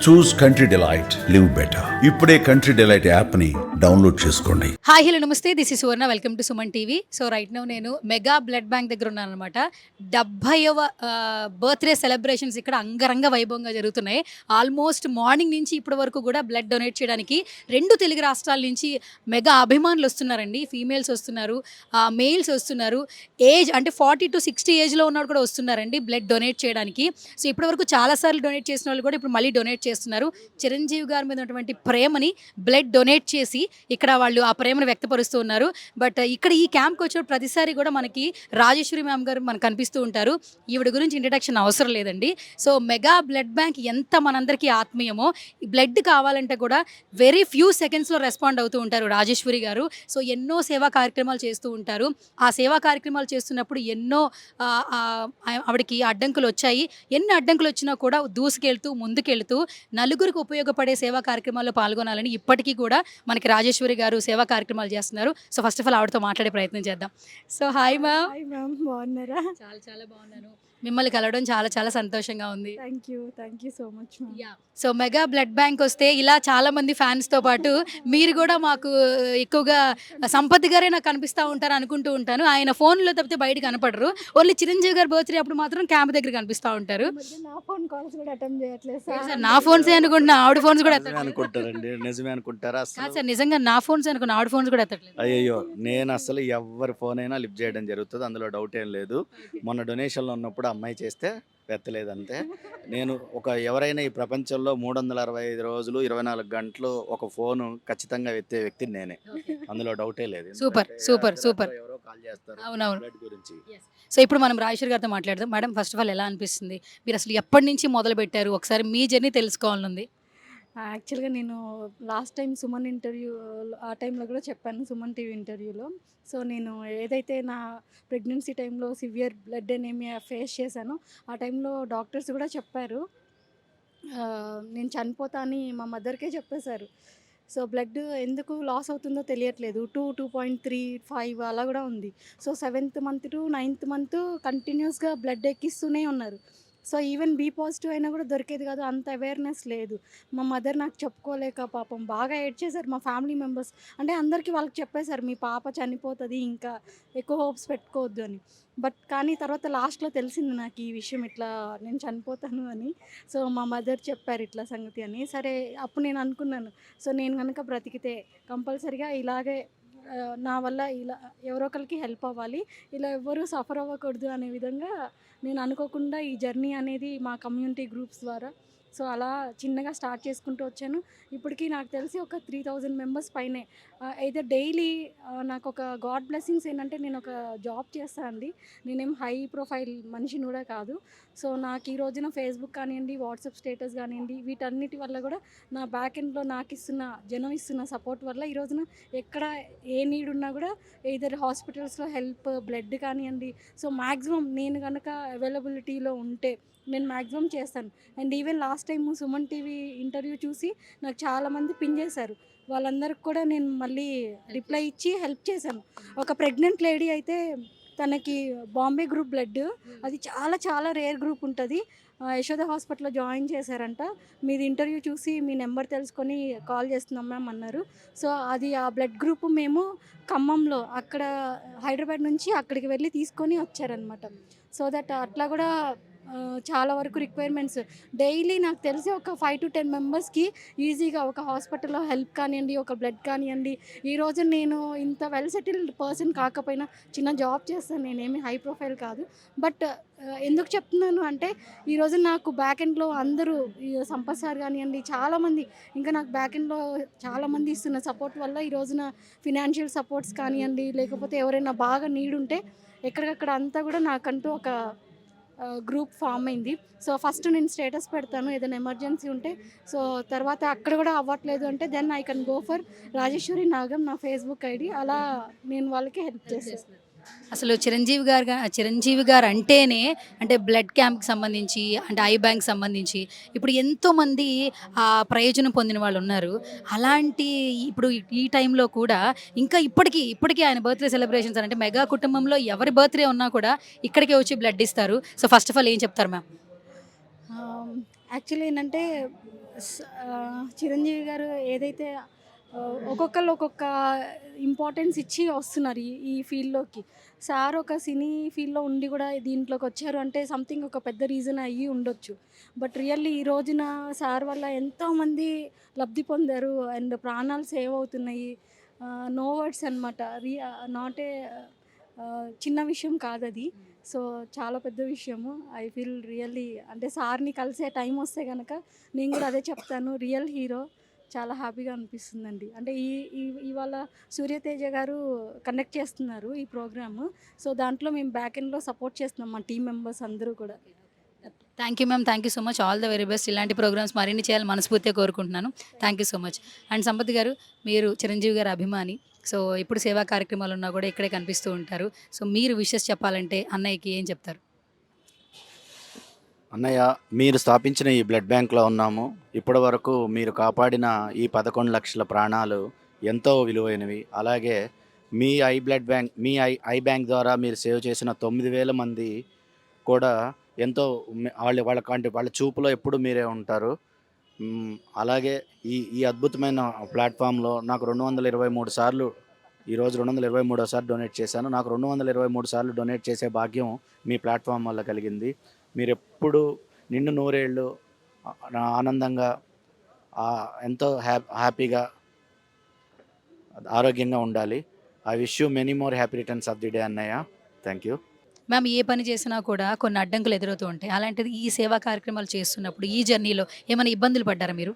చూస్ country delight, live better. ఇప్పుడే country delight app ని download చేసుకోండి. హాయ్ హలో నమస్తే, this is Suvarna, welcome to Suman TV. So right now నేను mega blood bank దగ్గర ఉన్నాను అనమాట. 70వ బర్త్డే సెలబ్రేషన్స్ ఇక్కడ అంగరంగ వైభవంగా జరుగుతున్నాయి. ఆల్మోస్ట్ మార్నింగ్ నుంచి ఇప్పటి వరకు కూడా బ్లడ్ డొనేట్ చేయడానికి 2 తెలుగు రాష్ట్రాల నుంచి మెగా అభిమానులు వస్తున్నారండి. ఫీమేల్స్ వస్తున్నారు, మెయిల్స్ వస్తున్నారు, ఏజ్ అంటే 40 to 60 ఏజ్లో ఉన్నవాడు కూడా వస్తున్నారండి బ్లడ్ డొనేట్ చేయడానికి. సో ఇప్పటివరకు చాలాసార్లు డొనేట్ చేసిన వాళ్ళు కూడా ఇప్పుడు మళ్ళీ డొనేట్ చేస్తున్నారు. చిరంజీవి గారి మీద ఉన్నటువంటి ప్రేమని బ్లడ్ డొనేట్ చేసి ఇక్కడ వాళ్ళు ఆ ప్రేమను వ్యక్తపరుస్తూ ఉన్నారు. బట్ ఇక్కడ ఈ క్యాంప్కి వచ్చిన ప్రతిసారి కూడా మనకి రాజేశ్వరి మ్యామ్ గారు మనకు కనిపిస్తూ ఉంటారు. ఈవిడ గురించి ఇంట్రడక్షన్ అవసరం లేదండి. సో మెగా బ్లడ్ బ్యాంక్ ఎంత మనందరికీ ఆత్మీయమో, బ్లడ్ కావాలంటే కూడా వెరీ ఫ్యూ సెకండ్స్లో రెస్పాండ్ అవుతూ ఉంటారు రాజేశ్వరి గారు. సో ఎన్నో సేవా కార్యక్రమాలు చేస్తూ ఉంటారు. ఆ సేవా కార్యక్రమాలు చేస్తున్నప్పుడు ఎన్నో ఆవిడకి అడ్డంకులు వచ్చాయి. ఎన్ని అడ్డంకులు వచ్చినా కూడా దూసుకెళ్తూ ముందుకెళ్తూ నలుగురికి ఉపయోగపడే సేవా కార్యక్రమాల్లో పాల్గొనాలని ఇప్పటికీ కూడా మనకి రాజేశ్వరి గారు సేవా కార్యక్రమాలు చేస్తున్నారు. సో ఫస్ట్ ఆఫ్ ఆల్ ఆవిడతో మాట్లాడే ప్రయత్నం చేద్దాం. So hi ma'am. Hi ma'am, బాగున్నారా? చాలా చాలా బాగున్నాను. మిమ్మల్ని కలవడం చాలా చాలా సంతోషంగా ఉంది. Thank you so much ma'am. So mega blood bank వస్తే ఇలా చాలా మంది ఫ్యాన్స్తో పాటు మీరు కూడా మాకు ఎక్కువగా సంపత్ గారే నాకు కనిపిస్తూ ఉంటారు అనుకుంటూ ఉంటాను. ఆయన ఫోన్లో తప్పితే బయట కనపడరు. ఓన్లీ చిరంజీవి గారి బర్త్డే అప్పుడు మాత్రం క్యాంప్ దగ్గర కనిపిస్తూ ఉంటారు. నా ఫోన్ కాల్స్ కూడా అటెండ్ చేయట్లేదు సార్, సార్. నా ఫోన్సే అనుకుంటున్నా, ఆవిడ ఫోన్స్ కూడా అనుకుంటారండి. నిజమే అనుకుంటారా? కాదు సార్, నిజంగా నా ఫోన్స్ అనుకున్నా, ఆవిడ ఫోన్స్ కూడా ఎత్తట్లేదు. అయ్యో, నేను అసలు ఎవరి ఫోన్ అయినా లిఫ్ట్ చేయడం జరుగుతుంది, అందులో డౌట్ ఏం లేదు. మొన్న డొనేషన్లో ఉన్నప్పుడు అమ్మాయి చేస్తే ఎత్తలేదంతే. నేను ఎవరైనా ఈ ప్రపంచంలో 365 రోజులు 24 గంటలు ఒక ఫోను ఖచ్చితంగా ఎత్తే వ్యక్తిని నేనే, అందులో డౌటే లేదు. Super super super. ఎవరో కాల్ చేస్తారు అవునవును. బ్లడ్ గురించి. సో ఇప్పుడు మనం రాజేశ్వరి గారితో మాట్లాడదాం. మేడం, ఫస్ట్ ఆఫ్ ఆల్ ఎలా అనిపిస్తుంది? మీరు అసలు ఎప్పటి నుంచి మొదలు పెట్టారు? ఒకసారి మీ జర్నీ తెలుసుకోవాలనుంది. యాక్చువల్గా నేను లాస్ట్ టైం సుమన్ ఇంటర్వ్యూ ఆ టైంలో కూడా చెప్పాను, సుమన్ టీవీ ఇంటర్వ్యూలో. సో నేను ఏదైతే నా ప్రెగ్నెన్సీ టైంలో సివియర్ బ్లడ్ ఎనీమియా ఫేస్ చేశానో ఆ టైంలో డాక్టర్స్ కూడా చెప్పారు నేను చనిపోతా అని మా మదర్కే చెప్పేశారు. సో బ్లడ్ ఎందుకు లాస్ అవుతుందో తెలియట్లేదు. 2.35 అలా కూడా ఉంది. So 7th month to 9th month కంటిన్యూస్గా బ్లడ్ ఎక్కిస్తూనే ఉన్నారు. సో ఈవెన్ బీ పాజిటివ్ అయినా కూడా దొరికేది కాదు, అంత అవేర్నెస్ లేదు. మా మదర్ నాకు చెప్పుకోలేక పాపం బాగా ఏడ్ చేశారు. మా ఫ్యామిలీ మెంబర్స్ అంటే అందరికీ వాళ్ళకి చెప్పేశారు, మీ పాప చనిపోతుంది, ఇంకా ఎక్కువ హోప్స్ పెట్టుకోవద్దు అని. బట్ కానీ తర్వాత లాస్ట్లో తెలిసింది నాకు ఈ విషయం, ఇట్లా నేను చనిపోతాను అని. సో మా మదర్ చెప్పారు ఇట్లా సంగతి అని. సరే అప్పుడు నేను అనుకున్నాను, సో నేను కనుక బ్రతికితే కంపల్సరిగా ఇలాగే నా వల్ల ఇలా ఎవరో ఒకరికి హెల్ప్ అవ్వాలి, ఇలా ఎవరు సఫర్ అవ్వకూడదు అనే విధంగా నేను అనుకోకుండా ఈ జర్నీ అనేది మా కమ్యూనిటీ గ్రూప్స్ ద్వారా సో అలా చిన్నగా స్టార్ట్ చేసుకుంటూ వచ్చాను. ఇప్పటికీ నాకు తెలిసి ఒక 3000 మెంబర్స్ పైనే. అయితే డైలీ నాకు ఒక గాడ్ బ్లెస్సింగ్స్ ఏంటంటే నేను ఒక జాబ్ చేస్తాను అండి. నేనేం హై ప్రొఫైల్ మనిషిని కూడా కాదు. సో నాకు ఈ రోజున ఫేస్బుక్ కానివ్వండి, వాట్సాప్ స్టేటస్ కానివ్వండి, వీటన్నిటి వల్ల కూడా నా బ్యాక్ ఎండ్లో నాకు జనం ఇస్తున్న సపోర్ట్ వల్ల ఈ రోజున ఎక్కడ ఏ నీడ్ ఉన్నా కూడా ఇద్దరు హాస్పిటల్స్లో హెల్ప్, బ్లడ్ కానివ్వండి, సో మ్యాక్సిమం నేను కనుక అవైలబిలిటీలో ఉంటే నేను మ్యాక్సిమం చేస్తాను. And even last time Suman TV interview చూసి నాకు చాలామంది పిన్ చేశారు. వాళ్ళందరికి కూడా నేను మళ్ళీ రిప్లై ఇచ్చి హెల్ప్ చేశాను. ఒక ప్రెగ్నెంట్ లేడీ అయితే తనకి బాంబే గ్రూప్ బ్లడ్, అది చాలా చాలా రేర్ గ్రూప్ ఉంటుంది, యశోద హాస్పిటల్లో జాయిన్ చేశారంట. మీది ఇంటర్వ్యూ చూసి మీ నెంబర్ తెలుసుకొని కాల్ చేస్తున్నాం మ్యామ్ అన్నారు. సో అది ఆ బ్లడ్ గ్రూప్ మేము ఖమ్మంలో అక్కడ హైదరాబాద్ నుంచి అక్కడికి వెళ్ళి తీసుకొని వచ్చారనమాట. సో దట్ అట్లా కూడా చాలా వరకు రిక్వైర్మెంట్స్ డైలీ నాకు తెలిసి ఒక 5 to 10 మెంబర్స్కి ఈజీగా ఒక హాస్పిటల్లో హెల్ప్ కానివ్వండి, ఒక బ్లడ్ కానివ్వండి. ఈరోజు నేను ఇంత వెల్ సెటిల్డ్ పర్సన్ కాకపోయినా చిన్న జాబ్ చేస్తాను, నేనేమి హై ప్రొఫైల్ కాదు. బట్ ఎందుకు చెప్తున్నాను అంటే ఈరోజు నాకు బ్యాక్ ఎండ్లో అందరూ సంపత్ సార్ కానివ్వండి, చాలామంది ఇంకా నాకు బ్యాక్ ఎండ్లో చాలామంది ఇస్తున్న సపోర్ట్ వల్ల ఈ రోజున ఫినాన్షియల్ సపోర్ట్స్ కానివ్వండి, లేకపోతే ఎవరైనా బాగా నీడ్ ఉంటే ఎక్కడికక్కడ అంతా కూడా నాకంటూ ఒక గ్రూప్ ఫామ్ అయింది. సో ఫస్ట్ నేను స్టేటస్ పెడతాను ఏదైనా ఎమర్జెన్సీ ఉంటే. సో తర్వాత అక్కడ కూడా అవ్వట్లేదు అంటే then I can go for Rajeshwari Nagam, నా ఫేస్బుక్ ఐడి. అలా నేను వాళ్ళకి హెల్ప్ చేస్తాను. అసలు చిరంజీవి గారు అంటేనే అంటే బ్లడ్ క్యాంప్కి సంబంధించి, అంటే ఐ బ్యాంక్ సంబంధించి ఇప్పుడు ఎంతోమంది ప్రయోజనం పొందిన వాళ్ళు ఉన్నారు. అలాంటి ఇప్పుడు ఈ టైంలో కూడా ఇంకా ఇప్పటికీ ఆయన బర్త్డే సెలబ్రేషన్స్ అంటే మెగా కుటుంబంలో ఎవరి బర్త్డే ఉన్నా కూడా ఇక్కడికే వచ్చి బ్లడ్ ఇస్తారు. సో ఫస్ట్ ఆఫ్ ఆల్ ఏం చెప్తారు మ్యామ్? యాక్చువల్లీ ఏంటంటే చిరంజీవి గారు ఏదైతే ఒక్కొక్కళ్ళు ఒక్కొక్క ఇంపార్టెన్స్ ఇచ్చి వస్తున్నారు ఈ ఫీల్డ్లోకి. సార్ ఒక సినీ ఫీల్డ్లో ఉండి కూడా దీంట్లోకి వచ్చారు అంటే సంథింగ్ ఒక పెద్ద రీజన్ అయ్యి ఉండొచ్చు. బట్ రియల్లీ ఈ రోజున సార్ వల్ల ఎంతోమంది లబ్ధి పొందారు అండ్ ప్రాణాలు సేవ్ అవుతున్నాయి. నో వర్డ్స్ అనమాట. నాట్ ఏ చిన్న విషయం కాదది. సో చాలా పెద్ద విషయము. ఐ ఫీల్ రియల్లీ అంటే సార్ని కలిసే టైం వస్తే కనుక నేను కూడా అదే చెప్తాను. Real hero. చాలా హ్యాపీగా అనిపిస్తుందండి. అంటే ఇవాళ సూర్యతేజ గారు కండక్ట్ చేస్తున్నారు ఈ ప్రోగ్రాము. సో దాంట్లో మేము బ్యాక్ ఎండ్లో సపోర్ట్ చేస్తున్నాం మా టీం మెంబర్స్ అందరూ కూడా. Thank you ma'am. Thank you so much. All the very best. ఇలాంటి ప్రోగ్రామ్స్ మరిన్ని చేయాలని మనస్ఫూర్తిగా కోరుకుంటున్నాను. Thank you so much. And Sampath గారు, మీరు చిరంజీవి గారి అభిమాని. సో ఇప్పుడు సేవా కార్యక్రమాలు ఉన్నా కూడా ఇక్కడే కనిపిస్తూ ఉంటారు. సో మీరు విషెస్ చెప్పాలంటే అన్నయ్యకి ఏం చెప్తారు? అన్నయ్య, మీరు స్థాపించిన ఈ బ్లడ్ బ్యాంక్లో ఉన్నాము. ఇప్పటి వరకు మీరు కాపాడిన ఈ 11 లక్షల ప్రాణాలు ఎంతో విలువైనవి. అలాగే మీ ఐ బ్యాంక్ ద్వారా మీరు సేవ్ చేసిన 9,000 మంది కూడా ఎంతో వాళ్ళ చూపులో ఎప్పుడు మీరే ఉంటారు. అలాగే ఈ అద్భుతమైన ప్లాట్ఫామ్లో నాకు 223 సార్లు, ఈరోజు 223సారి డొనేట్ చేశాను. నాకు 223 సార్లు డొనేట్ చేసే భాగ్యం మీ ప్లాట్ఫామ్ వల్ల కలిగింది. మీరు ఎప్పుడు నిండు నూరేళ్ళు ఆనందంగా ఎంతో హ్యాపీగా ఆరోగ్యంగా ఉండాలి. I wish you many more happy returns of the day అన్నయ్య. Thank you. మ్యామ్, ఏ పని చేసినా కూడా కొన్ని అడ్డంకులు ఎదురవుతూ ఉంటాయి. అలాంటిది ఈ సేవా కార్యక్రమాలు చేస్తున్నప్పుడు ఈ జర్నీలో ఏమైనా ఇబ్బందులు పడ్డారా మీరు?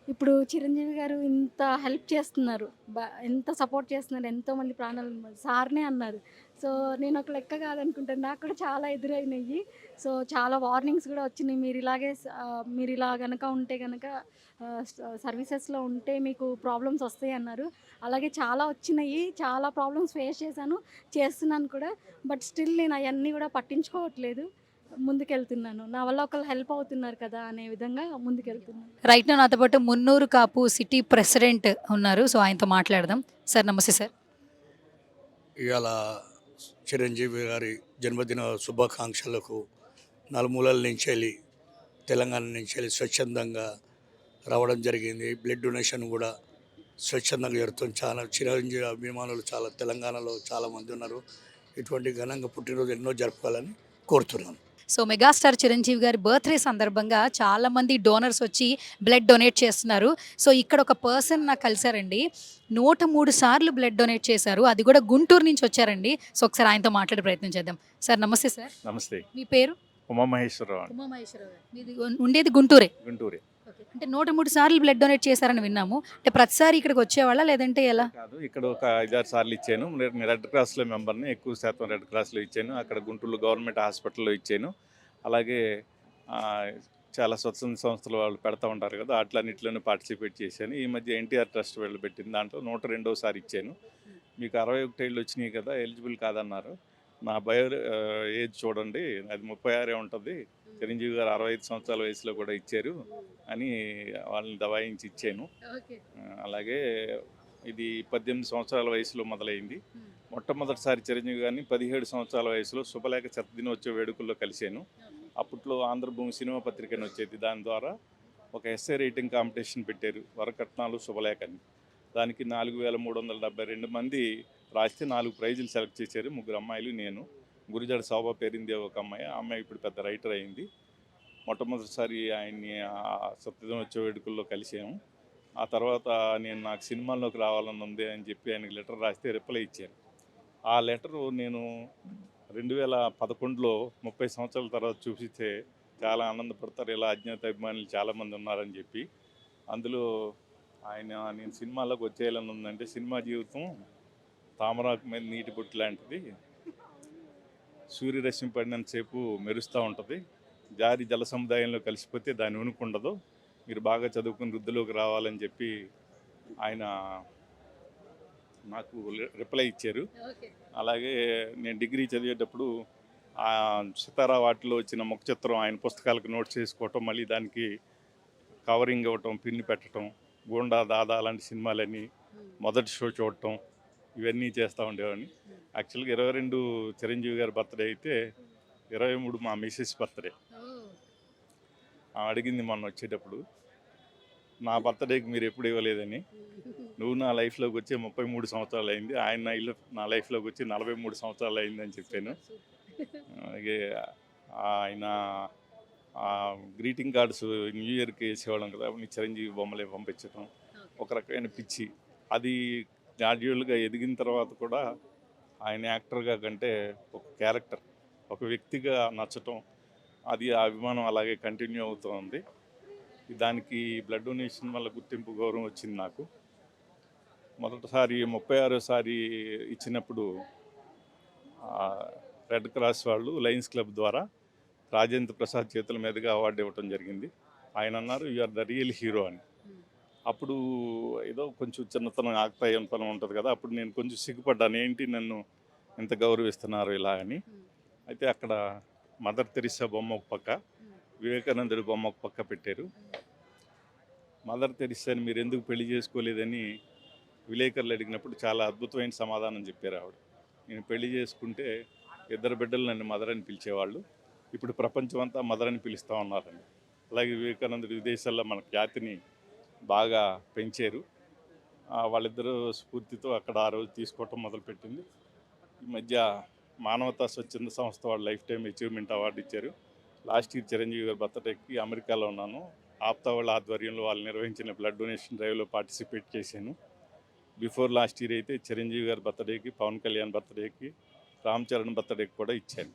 ఇప్పుడు చిరంజీవి గారు ఇంత హెల్ప్ చేస్తున్నారు, ఎంత సపోర్ట్ చేస్తున్నారు, ఎంతోమంది ప్రాణాలు సార్నే అన్నారు. సో నేను ఒక లెక్క కాదనుకుంటాను, నాకు కూడా చాలా ఎదురైనాయి. సో చాలా వార్నింగ్స్ కూడా వచ్చినాయి. మీరు ఇలా కనుక ఉంటే కనుక సర్వీసెస్లో ఉంటే మీకు ప్రాబ్లమ్స్ వస్తాయి అన్నారు. అలాగే చాలా వచ్చినాయి, చాలా ప్రాబ్లమ్స్ ఫేస్ చేస్తున్నాను కూడా. బట్ స్టిల్ నేను అవన్నీ కూడా పట్టించుకోవట్లేదు, ముందుకెళ్తున్నాను. నా వల్ల ఒకళ్ళు హెల్ప్ అవుతున్నారు కదా అనే విధంగా ముందుకెళ్తున్నాను. రైట్. నాతో పాటు మున్నూరు కాపు సిటీ ప్రెసిడెంట్ ఉన్నారు. సో ఆయనతో మాట్లాడదాం. సార్ నమస్తే సార్. ఇవాళ చిరంజీవి గారి జన్మదిన శుభాకాంక్షలకు నలుమూలల నుంచి వెళ్ళి, తెలంగాణ నుంచి వెళ్ళి స్వచ్ఛందంగా రావడం జరిగింది. బ్లడ్ డొనేషన్ కూడా స్వచ్ఛందంగా జరుగుతుంది. చాలా చిరంజీవి అభిమానులు చాలా తెలంగాణలో చాలామంది ఉన్నారు. ఇటువంటి ఘనంగా పుట్టినరోజు ఎన్నో జరుపుకోవాలని కోరుతున్నాను. సో మెగాస్టార్ చిరంజీవి గారి బర్త్డే సందర్భంగా చాలామంది డోనర్స్ వచ్చి బ్లడ్ డొనేట్ చేస్తున్నారు. సో ఇక్కడ ఒక పర్సన్ నాకు కలిసారండి, 103 సార్లు బ్లడ్ డొనేట్ చేశారు. అది కూడా గుంటూరు నుంచి వచ్చారండి. సో ఒకసారి ఆయనతో మాట్లాడే ప్రయత్నం చేద్దాం. సార్ నమస్తే సార్. నమస్తే. మీ పేరు? ఉమామహేశ్వరరావు. ఉమామహేశ్వరరావు గారు. మీది ఉండేది గుంటూరే? గుంటూరే. అంటే 103 సార్లు బ్లడ్ డొనేట్ చేశారని విన్నాము. అంటే ప్రతిసారి ఇక్కడికి వచ్చేవాళ్ళ లేదంటే ఎలా? కాదు, ఇక్కడ ఒక 5-6 సార్లు ఇచ్చాను. రెడ్ క్రాస్లో మెంబర్ని, ఎక్కువ శాతం రెడ్ క్రాస్లో ఇచ్చాను. అక్కడ గుంటూరులో గవర్నమెంట్ హాస్పిటల్లో ఇచ్చాను. అలాగే చాలా స్వచ్ఛంద సంస్థలు వాళ్ళు పెడతా ఉంటారు కదా, అట్లన్నింటిలోనే పార్టిసిపేట్ చేశాను. ఈ మధ్య ఎన్టీఆర్ ట్రస్ట్ వాళ్ళు పెట్టిన దాంట్లో 102సారి ఇచ్చాను. మీకు 61 ఏళ్ళు వచ్చినాయి కదా, ఎలిజిబుల్ కాదన్నారు. నా ఏజ్ చూడండి, అది 36 ఉంటుంది. చిరంజీవి గారు 65 సంవత్సరాల వయసులో కూడా ఇచ్చారు అని వాళ్ళని దబాయించి ఇచ్చాను. అలాగే ఇది 18 సంవత్సరాల వయసులో మొదలైంది. మొట్టమొదటిసారి చిరంజీవి గారిని 17 సంవత్సరాల వయసులో శుభలేఖ దినోత్సవ వేడుకల్లో కలిశాను. అప్పట్లో ఆంధ్రభూమి సినిమా పత్రికను వచ్చేది. దాని ద్వారా ఒక ఎస్ఏ రైటింగ్ కాంపిటీషన్ పెట్టారు, వరకట్నాలు శుభలేఖని. దానికి 4,372 మంది రాస్తే 4 ప్రైజులు సెలెక్ట్ చేశారు. 3 అమ్మాయిలు, నేను. గురిజాడ శోభ పేరింది ఒక అమ్మాయి. ఆ అమ్మాయి ఇప్పుడు పెద్ద రైటర్ అయింది. మొట్టమొదటిసారి ఆయన్ని సప్తదినోత్సవ వేడుకల్లో కలిసాము. ఆ తర్వాత నాకు సినిమాల్లోకి రావాలని ఉంది అని చెప్పి ఆయనకి లెటర్ రాస్తే రిప్లై ఇచ్చాను. ఆ లెటరు నేను 2011లో 30 సంవత్సరాల తర్వాత చూపిస్తే చాలా ఆనందపడతారు, ఇలా అజ్ఞాత అభిమానులు చాలామంది ఉన్నారని చెప్పి. అందులో నేను సినిమాల్లోకి వచ్చేయాలని ఉందంటే, సినిమా జీవితం తామరాకు మీద నీటి బొట్టు లాంటిది, సూర్యరశ్మి పడినంతసేపు మెరుస్తూ ఉంటుంది, జారి జల సముదాయంలో కలిసిపోతే దాని ఉనుకుండదు, మీరు బాగా చదువుకుని వృద్ధిలోకి రావాలని చెప్పి ఆయన నాకు రిప్లై ఇచ్చారు. అలాగే నేను డిగ్రీ చదివేటప్పుడు సితారా వాటిలో వచ్చిన ముఖ చిత్రం ఆయన పుస్తకాలకు నోట్ చేసుకోవటం, మళ్ళీ దానికి కవరింగ్ ఇవ్వటం, పిన్ని పెట్టడం, గూండా దాదా లాంటి సినిమాలని మొదటి షో చూడటం, ఇవన్నీ చేస్తూ ఉండేవాడిని. యాక్చువల్గా 22 చిరంజీవి గారి బర్త్డే అయితే 23 మా మిసెస్ బర్త్డే. అడిగింది మొన్న వచ్చేటప్పుడు, నా బర్త్డేకి మీరు ఎప్పుడు ఇవ్వలేదని. నువ్వు నా లైఫ్లోకి వచ్చి 33 సంవత్సరాలు అయింది, ఆయన నా లైఫ్లోకి వచ్చి 43 సంవత్సరాలు అయిందని చెప్పాను. అలాగే ఆయన గ్రీటింగ్ కార్డ్స్ న్యూ ఇయర్కి వేసేవాళ్ళం కదా, అవన్నీ చిరంజీవి బొమ్మలే పంపించడం ఒక రకమైన పిచ్చి. అది గ్రాడ్యువల్గా ఎదిగిన తర్వాత కూడా ఆయన యాక్టర్గా కంటే ఒక క్యారెక్టర్, ఒక వ్యక్తిగా నచ్చటం, అది ఆ అభిమానం అలాగే కంటిన్యూ అవుతుంది. దానికి బ్లడ్ డొనేషన్ వల్ల గుర్తింపు, గౌరవం వచ్చింది నాకు. మొదటిసారి 36సారి ఇచ్చినప్పుడు రెడ్ క్రాస్ వాళ్ళు లయన్స్ క్లబ్ ద్వారా రాజేంద్ర ప్రసాద్ చేతుల మీదుగా అవార్డు ఇవ్వటం జరిగింది. ఆయన అన్నారు, you are the real hero అని. అప్పుడు ఏదో కొంచెం చిన్నతనం, ఆక్తాయంతనం ఉంటుంది కదా, అప్పుడు నేను కొంచెం సిగ్గుపడ్డాను, ఏంటి నన్ను ఎంత గౌరవిస్తున్నారు ఇలా అని. అయితే అక్కడ మదర్ తెరిసా బొమ్మ ఒక పక్క, వివేకానందుడి బొమ్మ ఒక పక్క పెట్టారు. మదర్ తెరిసాని మీరు ఎందుకు పెళ్లి చేసుకోలేదని విలేకరులు అడిగినప్పుడు చాలా అద్భుతమైన సమాధానం చెప్పారు ఆవిడ. నేను పెళ్లి చేసుకుంటే 2 బిడ్డలు నన్ను మదర్ అని పిలిచేవాళ్ళు, ఇప్పుడు ప్రపంచం అంతా మదర్ అని పిలుస్తూ ఉన్నారండి. అలాగే వివేకానందుడు విదేశాల్లో మన ఖ్యాతిని బాగా పెంచారు. వాళ్ళిద్దరూ స్ఫూర్తితో అక్కడ ఆ రోజు తీసుకోవటం మొదలుపెట్టింది. ఈ మధ్య మానవతా స్వచ్ఛంద సంస్థ వాళ్ళు లైఫ్ టైం అచీవ్మెంట్ అవార్డు ఇచ్చారు. లాస్ట్ ఇయర్ చిరంజీవి గారి బర్త్డేకి అమెరికాలో ఉన్నాను. ఆప్తా వాళ్ళ ఆధ్వర్యంలో వాళ్ళు నిర్వహించిన బ్లడ్ డొనేషన్ డ్రైవ్లో పార్టిసిపేట్ చేశాను. బిఫోర్ లాస్ట్ ఇయర్ అయితే చిరంజీవి గారి బర్త్డేకి, పవన్ కళ్యాణ్ బర్త్డేకి, రామ్ చరణ్ బర్త్డేకి కూడా ఇచ్చాను.